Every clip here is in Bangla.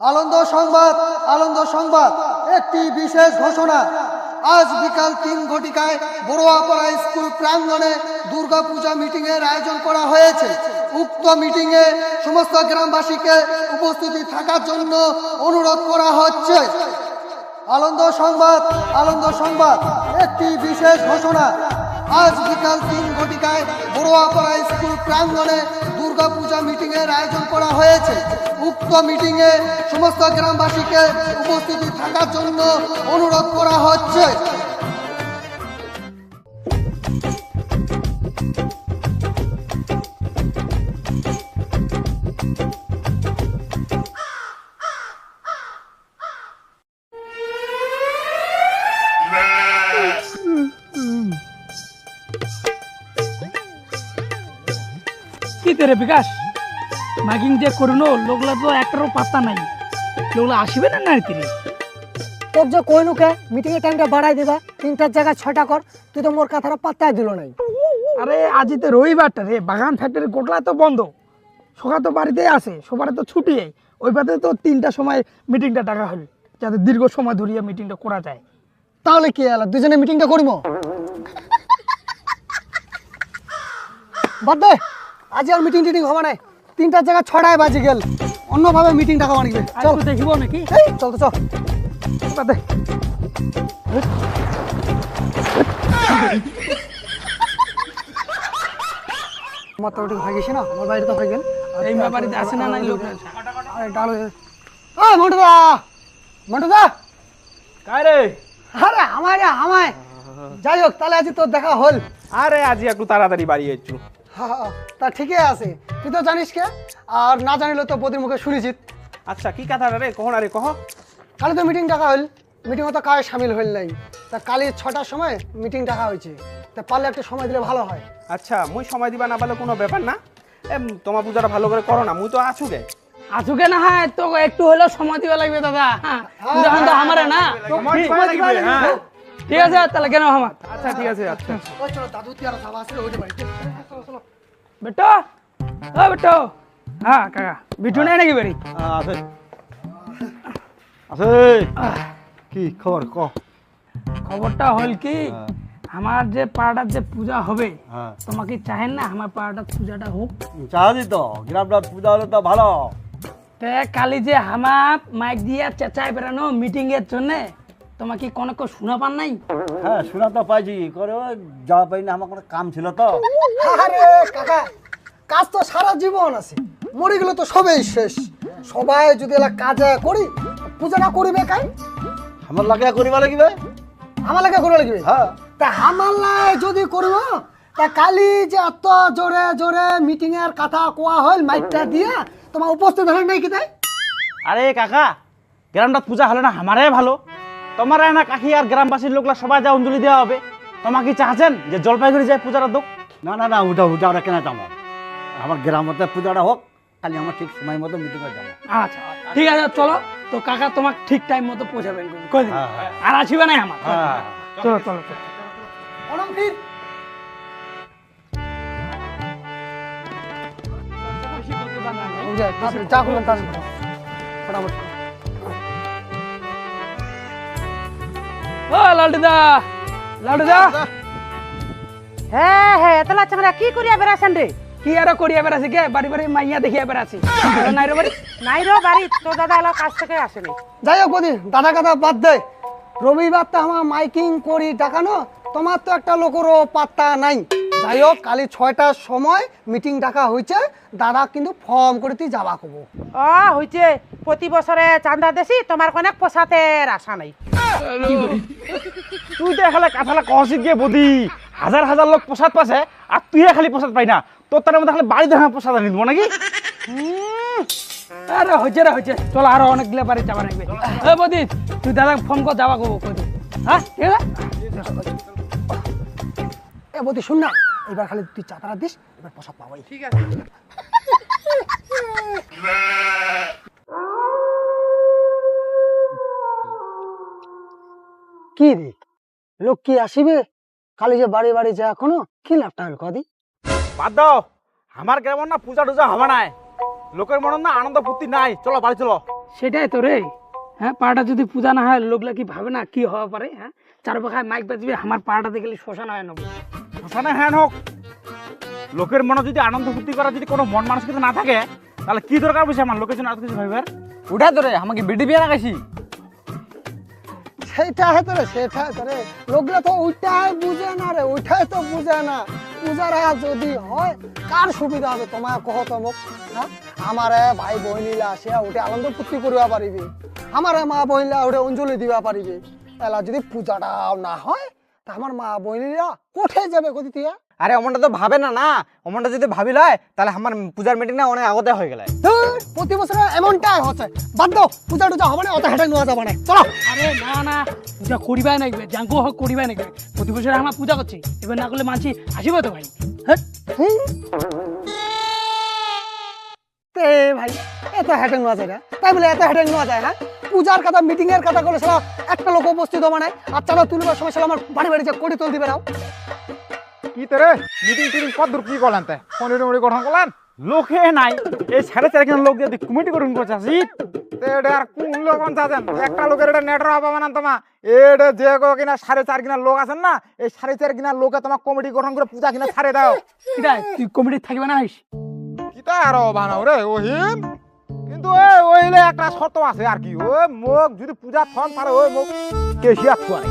আনন্দ সংবাদ আনন্দ সংবাদ একটি বিশেষ ঘোষণা। আজ বিকাল ৩ ঘটিকায় বড়ুয়াপাড়া স্কুল প্রাঙ্গণে দুর্গাপূজা মিটিং এর আয়োজন করা হয়েছে। উক্ত মিটিং এ সমস্ত গ্রামবাসীকে উপস্থিতি থাকার জন্য অনুরোধ করা হচ্ছে। আনন্দ সংবাদ একটি বিশেষ ঘোষণা। আজ বিকাল ৩ ঘটিকায় বড়ুয়াপাড়া স্কুল প্রাঙ্গণে দুর্গাপূজা মিটিং এর আয়োজন করা হয়েছে। উক্ত মিটিং এ সমস্ত গ্রামবাসীকে উপস্থিতি থাকার জন্য অনুরোধ করা হচ্ছে। কি রে বিকাশ মাইকিং যে করুন লোকলা তো একটারও পাত্তা নাই, লোকলা আসবে না না তিনি তোর যে কইনু কে মিটিং এর টাইমটা বাড়াই দিবা, ৩টার জায়গায় ৬টা কর। তুই তো মোর কথাটা পাত্তাই দিল নাই। আরে আজই তো রবিবারটা রে, বাগান ফ্যাক্টরি গোটলা তো বন্ধ, সকাল তো বাড়িতেই আসে, সবার তো ছুটি। ওই পাতে তো ৩টার সময় মিটিংটা ডাকা হল, যাতে দীর্ঘ সময় ধরিয়া মিটিংটা করা যায়। তাহলে কি হলো, দুজনে মিটিংটা করিব। বাদ দে, আজ আর মিটিং টিটিং হবে না। ৩টার জায়গায় ৬টায় বাজে গেল, অন্যভাবে মিটিং ডাকা মানিবে। চল দেখিব নাকি? চল তো চল। বাদ দে। আমার তো ওটি হয়ে গেছে না, আমার বাড়িতে তো হয়ে গেল। এই বাড়িতে আসে না নাই লোক? আরে ডাল মন্টুদা কায় রে? আরে আমায় যাই হোক, তাহলে আজ তোর দেখা হল। আরে আজ একটু তাড়াতাড়ি বাড়ি এসছু। তা ঠিকই আছে, তুই তো জানিস কে, আর না জানিলে তো বদির মুখে শুনেছিস। আচ্ছা কি কথা রে, কহ না রে কহ। কালি তো মিটিং ডাকা হল, মিটিং তো কাজ সামিল হইল নাই। তা কালি ৬টার সময় মিটিং ডাকা হয়েছে, তা পারলে একটা সময় দিলে ভালো হয়। আচ্ছা মুই সময় দিবা না পারলে কোনো ব্যাপার না, তোমার পূজাটা ভালো করে করো না, মুই তো আছু গে। আসুকে না, হ্যাঁ তো একটু হলেও সময় দিবা লাগবে দাদা। যখন তো আমারে না, ঠিক আছে তাহলে কেন আমার। আচ্ছা ঠিক আছে। আচ্ছা চলো দাদু তিয়ারা সব আসলে হইতে পারি। চলো চলো বেটো, ও বেটো। হ্যাঁ কাকা, বিটু নাই নাকি বাড়ি? আছে আছে। কি খবর ক? খবরটা হল কি, আমার যে পাড়াটার যে পূজা হবে, হ্যাঁ তোমাকে চাহেন না আমার পাড়াটার পূজাটা হোক? চাহাদি তো গ্রামটা পূজা হলে তো ভালো। তে কালি যে আমার মাইক দিয়ে চেঁচাই বেড়ানো মিটিং এর জন্য, তোমাকে কোনো কেউ শোনা পান নাই? হ্যাঁ শোনা তো পাইছি, করে যাওয়া পাই না, আমার কোনো কাম ছিল তো। আরে কাকা, কাজ তো সারা জীবন আছে, মরে গেলে তো সবই শেষ। সবাই যদি এলা কাজে করি, পূজাটা করিবে কাই? আমার লাগে করিবা লাগিবে। আমার লাগে করে লাগবে। হ্যাঁ তা আমার লাই যদি করব, তা কালি যে এত জোরে জোরে মিটিং এর কথা কোয়া হল মাইকটা দিয়া, তোমার উপস্থিত হল নাই কি তাই? আরে কাকা, গ্রামটা পূজা হলে না আমারে ভালো, তোমার না কাকি আর গ্রামবাসীর লোকলা সবাই যা অঞ্জলি দেওয়া হবে। তোমাকে কি চাচ্ছেন যে জলপাইগুড়ি যায় পূজাটা দোক? না না না, উঠা উঠা ওরা কেন যাবো, আমার গ্রামতে পূজাটা হোক, কালি আমার ঠিক সময় মতো মিটিংয়ে যাবো। আচ্ছা ঠিক আছে চলো, তো কাকা তোমাকে ঠিক টাইম মতো পৌঁছাবেন কই দিন, হ্যাঁ, হ্যাঁ। আর আসিবে না আমার। হ্যাঁ চলো চলো চলো। অনমফির যা করলেন তার ফটাফট। ও লালটুদা, লালটুদা, হ্যাঁ হ্যাঁ, তাহলে তোমরা কি করিয়া বেড়াছেন রে? কি আর করিয়া বেড়াছি কে, বাড়ি বাড়ি মাইয়া দেখিয়া বেড়াছি। নাই রে বাড়ি? নাই রো বাড়ি, তো দাদা এলা কাজ থেকে আসেনি। যাই হোক বদি, দাদা কথা বাদ দে। রবিবার তো আমার মাইকিং করি ডাকানো, তোমার তো একটা লোকেরও পাত্তা নাই। যাই হোক, কালি ৬টার সময় মিটিং ডাকা হয়েছে, দাদা কিন্তু ফর্ম করে তুই যাবা কব। ও হইছে, প্রতি বছরে চাঁদা দেছি, তোমার কোনো পোষাতের আশা নাই। তুই তো এখানে কাঁথালা কহসিত গিয়ে বদি, হাজার হাজার লোক প্রসাদ পাশে, আর তুই খালি প্রসাদ পাই না, তোর তার মধ্যে খালি বাড়ি দেখা প্রসাদ আনি দেবো নাকি? আরে হয়েছে রে হয়েছে, চলো আরো অনেক গুলা বাড়ি যাবা লাগবে। এ বদি, তুই দাদা ফোন কর যাবা কব কই দিন। হ্যাঁ ঠিক আছে। এ বদি শুন না, এবার খালি তুই চাতারা দিস, এবার প্রসাদ পাবাই। ঠিক আছে। কি রে, লোক কি আসিবে? কালি যে বাড়ি বাড়ি যা এখনো কি লাভটা হল কদি? বাদ দাও, আমার গ্রামের না পূজা টুজা হবে নাই, লোকের মনে না আনন্দ ফুর্তি নাই, চলো বাড়ি চলো। সেটাই তো রে। হ্যাঁ, পাড়াটা যদি পূজা না হয় লোকলা কি ভাবে না কি হওয়া পারে? হ্যাঁ, চারপাখায় মাইক বাজবে, আমার পাড়াটাতে গেলে শ্মশান হয় নেবো। শ্মশানে হ্যান হোক, লোকের মনে যদি আনন্দ ফুর্তি করার যদি কোনো মন মানসিকতা না থাকে, তাহলে কি দরকার বসে আমার লোকের জন্য আর কিছু ভাইবার? উঠা ধরে আমাকে বিডি বিয়ে লাগাইছি। সেটাই তো রে, সেটাই তো রে, লোকগুলো তো ওইটাই বুঝে না রে, ওইটাই তো বুঝে না। পূজারা যদি হয় কার সুবিধা হবে তোমার কহ তো মোক? হ্যাঁ, আমার ভাই বহিনীলা আসিয়া ওটা আনন্দ ফুর্তি করিবা পারিবে, আমার মা বহিনীলা ওটা অঞ্জলি দিবা পারিবে। এলা যদি পূজাটাও না হয় তা আমার মা বহিনীরা কোথায় যাবে গতি দিয়া? আরে অমনটা তো ভাবে না না, অমনটা যদি ভাবি লয় তাহলে আমার পূজার মিটিং না অনেক আগতে হয়ে গেলে। ধুর, প্রতি বছর এমনটাই হচ্ছে। বাদ দাও, পূজা টুজা হবে না, অত হেঁটে নেওয়া যাবে না, চলো। আরে না না, পূজা করিবাই নাকবে, জাঙ্গো হোক করিবাই নাকবে। প্রতি বছর আমার পূজা করছি, এবার না করলে মানছি আসিবে তো ভাই। হ্যাঁ, তে ভাই এত হেঁটে নেওয়া যায় না, তাই বলে এত হেঁটে নেওয়া যায়? হ্যাঁ, পূজার কথা মিটিং এর কথা বলে সারা একটা লোক উপস্থিত হবে না, আর চাঁদা তুলবার সময় সালা আমার বাড়ি বাড়ি যা কোটি তুল দিবে নাও। কি তোরে মিটিং টিটিং কত দূর কি করলেন তে মুড়ি গঠন করলেন? লোকে নাই, এই 4.5 লোক দিয়ে কমিটি করুন করছে। তে এটা আর কোন লোক চাচ্ছেন? একটা লোকের এটা নেটর হবে না তোমার, এটা যে কিনা 4.5 কিনা লোক আছেন না, এই 4.5 কিনা লোকে তোমার কমিটি গঠন করে পূজা কিনা ছাড়ে দাও। কিরা তুই কমিটি থাকবে না? আইস কিতা আর বানাও রে ওহিম, কিন্তু ওইলে একটা শর্ত আছে আর কি, ওই মোক যদি পূজা ফোন পারে ওই মোক কেশিয়া খুয়ারে।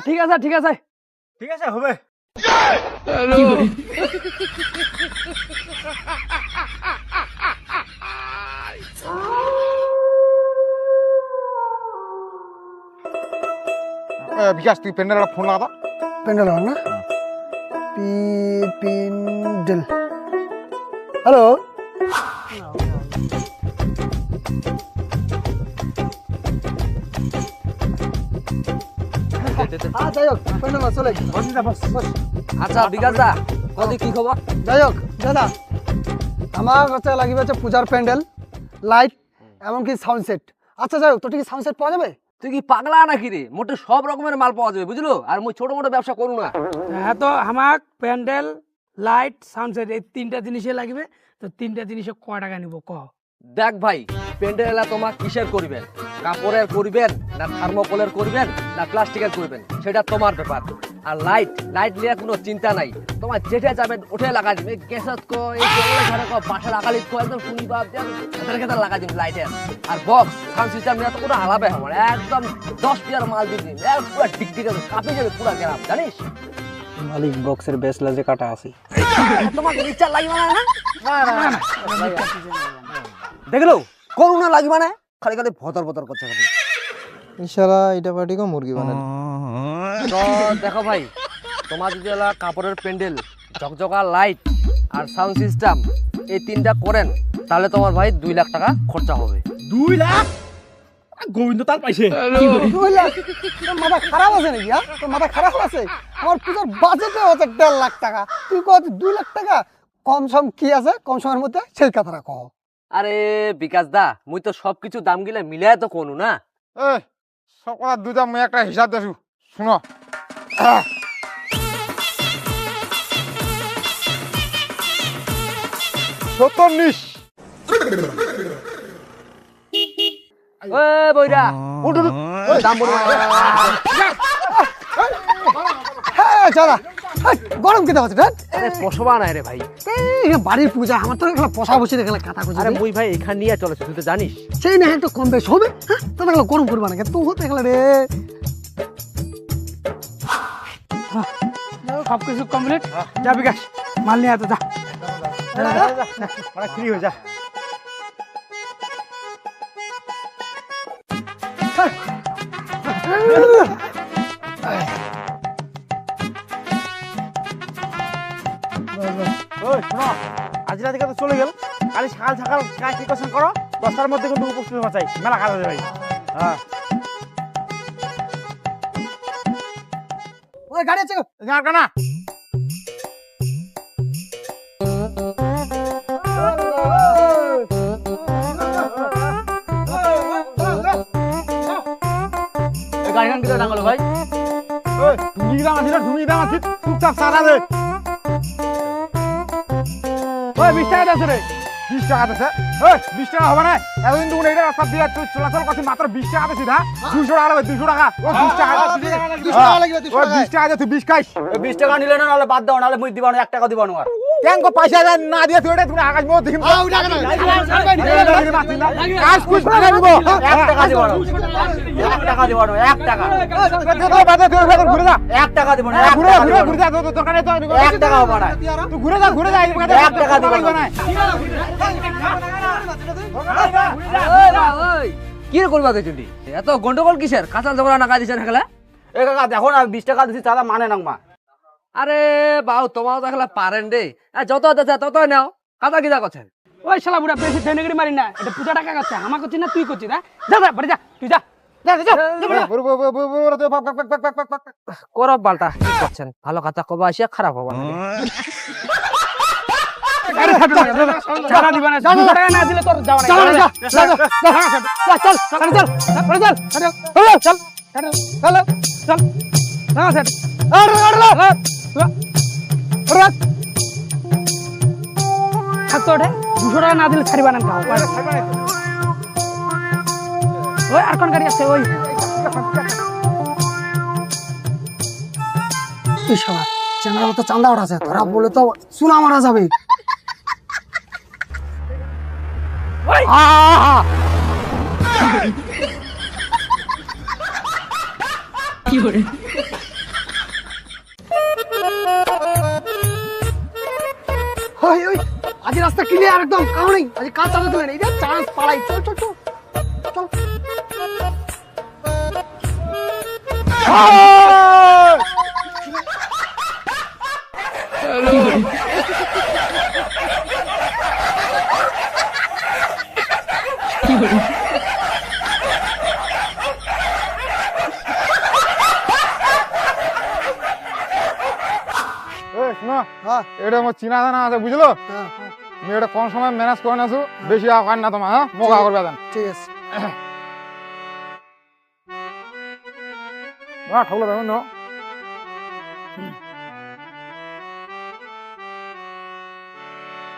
ঠিক আছে, ঠিক আছে। ঠিক আছে, হবে। বিকাশ তুই পেন্ডেল ফোন লাগা। পেন্ডেল না, পেন্ডেল। হ্যালো, যাই হোক পেন্ডেল চলে আচ্ছা বিকাশ দা, কদি কি খবর? যাই হোক দাদা, আমার কাছে লাগিবে হচ্ছে পূজার প্যান্ডেল, লাইট, এমনকি সাউন্ড সেট। আচ্ছা যাই হোক, তোর কি সাউন্ড সেট পাওয়া যাবে? তুই কি পাগলা নাকি রে? মোটে সব রকমের মাল পাওয়া যাবে বুঝলো, আর মুই ছোট মোটো ব্যবসা করু না। হ্যাঁ, তো আমার প্যান্ডেল, লাইট, সাউন্ড সেট এই 3টা জিনিসে লাগবে। তো 3টা জিনিসে কয় টাকা নিব ক? দেখ ভাই, প্যান্ডেল তোমার কিসের করিবেন, কাপড়ের করিবেন না থার্মোকলের করিবেন না প্লাস্টিকের করিবেন, সেটা তোমার ব্যাপার। আর লাইট লাইট নিয়ে কোনো চিন্তা নাই, তোমার যেটা যাবেন ওঠে লাগাই দিবে, গ্যাসত কো এই জঙ্গলে ঘরে কো বাসার আকালিত কো একদম শুনি বাপ দেন খেতার খেতার লাগাই দিবে লাইটের। আর বক্স সাউন্ড সিস্টেম নিয়ে তো কোনো আলাপে হবে না, একদম 10 পিয়ার মাল দিয়ে দিন, পুরো টিকটিক কাঁপে যাবে পুরো গ্রাম, জানিস? মালিক বক্সের বেশ লাজে কাটা আছে। তোমাকে ইচ্ছা লাগবে না? দেখলো করুণা লাগবে না, খালি খালি ভতর ভতর করছে খালি। ইনশাআল্লাহ এটা পার্টিকে মুরগি বানান। তো দেখো ভাই, তোমার যদি কাপড়ের প্যান্ডেল, ঝকঝকা লাইট আর সাউন্ড সিস্টেম এই 3টা করেন, তাহলে তোমার ভাই 2 লাখ টাকা খরচা হবে। 2 লাখ? গোবিন্দ তাল পাইছে। 2 লাখ? তোর মাথা খারাপ আছে নাকি? হ্যাঁ, তোর মাথা খারাপ আছে? আমার পূজার বাজেট হচ্ছে 1.5 লাখ টাকা, তুই কত 2 লাখ টাকা? কম সম কি আছে কম সময়ের মধ্যে, সেই কথাটা কহ। আরে বিকাশ দা, মুই তো সবকিছু দাম গিলে মিলাই তো কোনু না। এই সব কথা দুইটা মুই একটা হিসাব দেছু, শুনো। সত্তর ওই বইরা উঠ উঠ, ওই দাম বলো। হ্যাঁ দাদা, গরম কেটে হচ্ছে রে? আরে পোষবা নাই রে ভাই। বাড়ির পূজা, আমার তো এখানে পোষা বসে এখানে কাটা করছে। আরে মুই ভাই এখান নিয়ে চলেছে, তুই তো জানিস। সেই না একটু কম বেশ হবে, হ্যাঁ, তবে এগুলো গরম করবা না, তো হতে গেলে রে। সবকিছু কমপ্লিট। যা বিকাশ, মাল নিয়ে আয়, যা। মানে ফ্রি হয়ে যা। ওই শোনো, আজ রাতে তো চলে গেল, কালি সকাল সকাল কাজ প্রিপারেশন করো, 10টার মধ্যে কিন্তু উপস্থিত হওয়া চাই, মেলা কাজ আছে ভাই। হ্যাঁ, ওই গাড়ি আছে না এখান থেকে ডাঙলো ভাই ওই ঢুঙ্গি দাম আছে না ঢুঙ্গি দাম আছে চুপচাপ সারা দে ওই 20 টাকা আছে রে 20 টাকা আছে ওই 20 টাকা হবে না এতদিন তুমি এটা রাস্তা দিয়ে চলাচল করছি মাত্র 20 টাকা আছে না 200 টাকা লাগবে 200 টাকা ও 20 টাকা 200 টাকা লাগবে 200 ওই টাকা 20 টাকা আছে তুই 20 খাইস 20 টাকা নিলে না নাহলে বাদ দাও নাহলে মুই দিবা না 1 টাকা দিবা না আর কেন কো পয়সা না দিয়ে তুই এটা তুমি আকাশ মো দেখিম আ উঠা কেন কাজ কুছ করে নিব 1 টাকা দিবা না 1 টাকা দিবা না 1 টাকা তো বাদে তুই ফের ঘুরে যা 1 টাকা দিবা না ঘুরে ঘুরে ঘুরে যা তো দোকানে তো 1 টাকা হবে না তুই ঘুরে যা 1 টাকা দিবা না কি রে করবা তুই এত গন্ডগোল কিসের কাঁচাল ঝগড়া না কাজিছেন হেকলা এ কাকা দেখো না 20 টাকা দিছি চাঁদা মানে না মা আরে বাউ তোমাও তো হেকলা পারেন রে যত দেছে তত নাও কাদা কিদা করছেন ওই শালা বুড়া বেশি দেনগিরি মারি না এটা পূজা টাকা করছে আমার করছিস না তুই করছিস না যা যা বাড়ি যা তুই যা করব বালটা কি করছেন ভালো কথা কবা আসিয়া খারাপ হবা টাকা দিবা না 200 টাকা না দিলে তোর যাওয়া না চল চল 200 টাকা না দিলে ছাড়িবা না খাও ওই আর কোন গাড়ি আছে ওই এই শালা চ্যানেল তো চাঁদা ওঠাছে তোরা বলে তো সুনা মারা যাবে ওই ওই আজ রাস্তা ক্লিয়ার একদম কাউ নেই আজ কাজ চালু দিলেন এই যে চান্স পালাই চল চল চল চল শোনো এটা আমার চিনা জানা আছে বুঝলো তুমি এটা কম সময় ম্যানেজ করে নাসু বেশি আকার না তোমার হ্যাঁ মোকা করবে দেন ঠিক আছে না ঠাকুর দেখুন না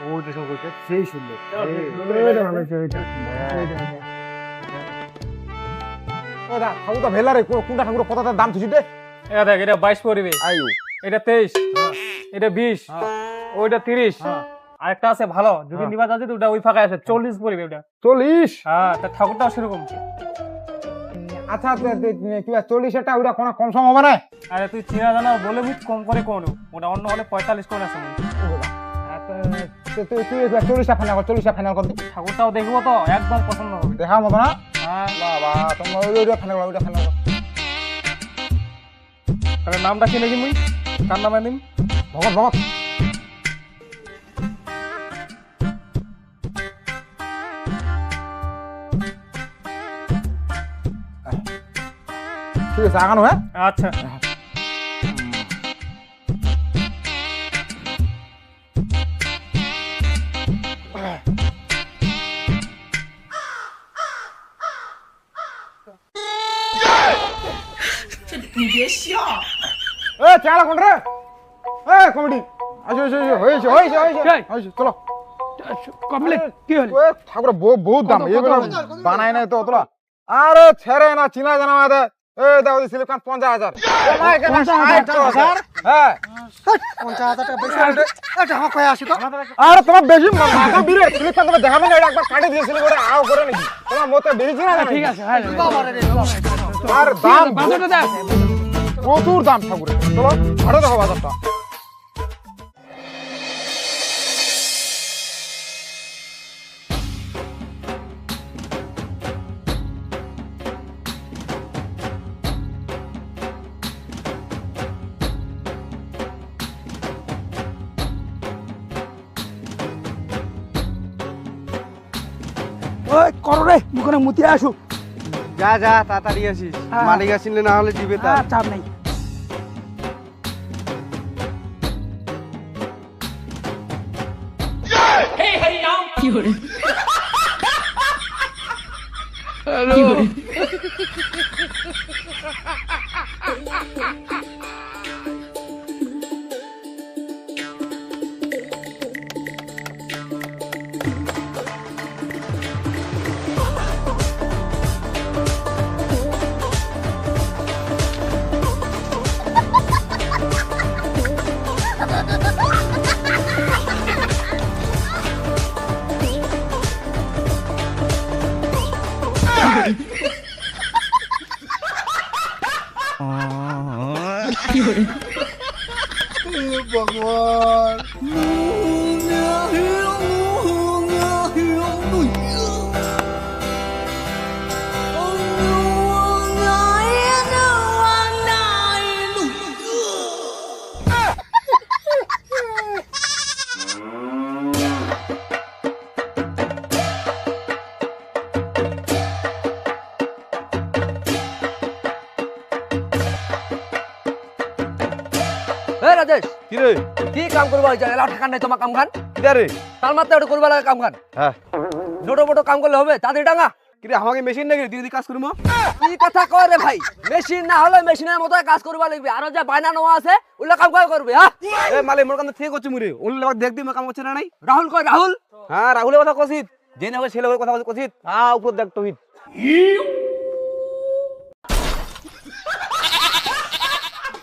ও দেখো কইতে সেই সুন্দর ও দা ঠাকুর তো ভেলা রে কোনটা ঠাকুর কত দাম তুই দে এটা দেখ এটা 22 পড়বে আইও এটা 23 এটা 20 ওইটা 30 আরেকটা আছে ভালো যদি নিবা যাচ্ছে তো ওটা ওই ফাঁকা আছে 40 পড়বে ওটা 40 হ্যাঁ তা ঠাকুরটাও সেরকম আচ্ছা কি 40 এটা ওটা কোন কম সম হবে না আরে তুই চিনা জানা বলে বুঝ কম করে কোন ওটা অন্য হলে 45 করে আছে তুই 40টা ফাইনাল কর 40টা ফাইনাল কর ঠাকুরটাও দেখবো তো একদম পছন্দ হবে দেখার মতো না হ্যাঁ বাবা তোমরা ওইটা ফাইনাল কর ওইটা ফাইনাল কর তাহলে নামটা কি নাকি মুই কার নামে দিম ভগত ভগত ঠিক আছে আগানো হ্যাঁ আচ্ছা এ চালা কোন রে এ কমেডি আসো আসো হইছে হইছে হইছে চলো কমপ্লিট কি হল ওই ঠাকুর বহুত দাম এগুলো বানায় নাই তো অতলা আরে ছেড়ে না চিনা জানা মাদে এই দাও দিছিল কান 50000 তোমার কেন 60000 হ্যাঁ 50000 টাকা বেশি এটা আমার কয় আসি তো আরে তোমার বেশি মাথা বিরে স্লিপ কান তুমি দেখাবে না একবার কাটে দিয়েছিল ওরে আও করে নাকি তোমার মতে বেশি চিনা না ঠিক আছে হ্যাঁ আর দাম বাজারটা দেখ প্রচুর দাম ঠাকুরের চলো আরো দেখো বাজারটা ওই করো রে দোকানে মুতি আসু যা যা তাড়াতাড়ি আসিস মালিক আসলে না হলে দিবে তার চাপ নাই কি এই রাজেশ কি রে কি কাম করবা হইছে এলা টাকা নাই তোমার কাম খান কি রে তার মাত্র ওটা করবা লাগে কাম খান হ্যাঁ ছোট মোটো কাম করলে হবে তাদের টাকা কি রে আমাকে মেশিন নাকি দিদি কাজ করবো কি কথা কয় রে ভাই মেশিন না হলে মেশিনের মতো কাজ করবা লাগবে আর যে বাইনা নেওয়া আছে ওগুলা কাম কয় করবে হ্যাঁ এ মালিক মোর কাম ঠিক করছে মুরে ওগুলা দেখ দি কাম করছে না নাই রাহুল কয় রাহুল হ্যাঁ রাহুলের কথা কইছিস জেনে হবে ছেলে কথা কইছিস হ্যাঁ উপর দেখ তুই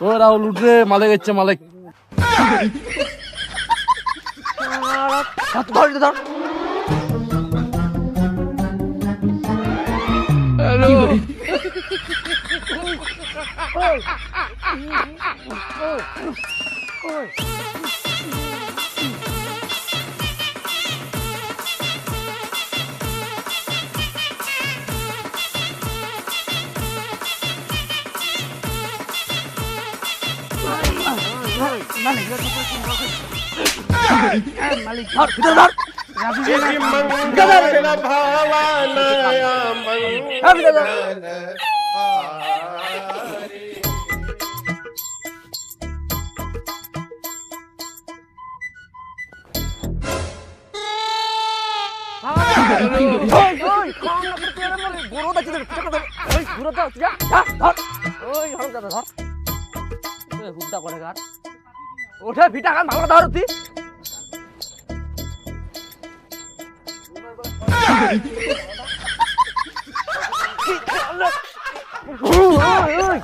ও রাহুল উঠরে মালিক ইচ্ছে মালিক ধর ধর ওঠে ভিটা খান ভালো ধরতি ওই